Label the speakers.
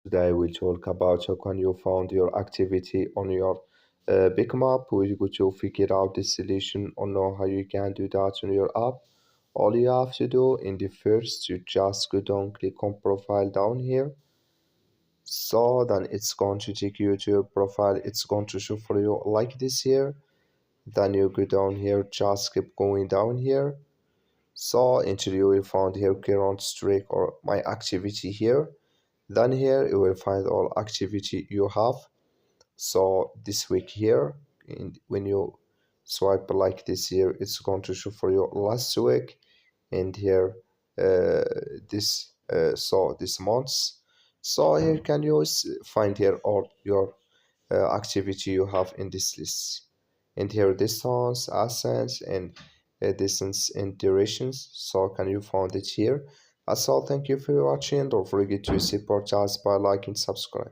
Speaker 1: Today we talk about how can you find your activity on your BikeMap. We're going to figure out the solution or know how you can do that on your app. All you have to do in the first, you just go down, click on profile down here. So then it's going to take you to your profile. It's going to show for you like this here. Then you go down here, just keep going down here. So until you will find here current streak or my activity here. Then here you will find all activity you have. So this week here, when you swipe like this here, it's going to show for you last week, and here uh, this month's. So here can you find here all your activity you have in this list, and here distance, ascents, and distance and durations. So can you find it here? That's all. Thank you for watching. Don't forget to support us by liking, subscribe.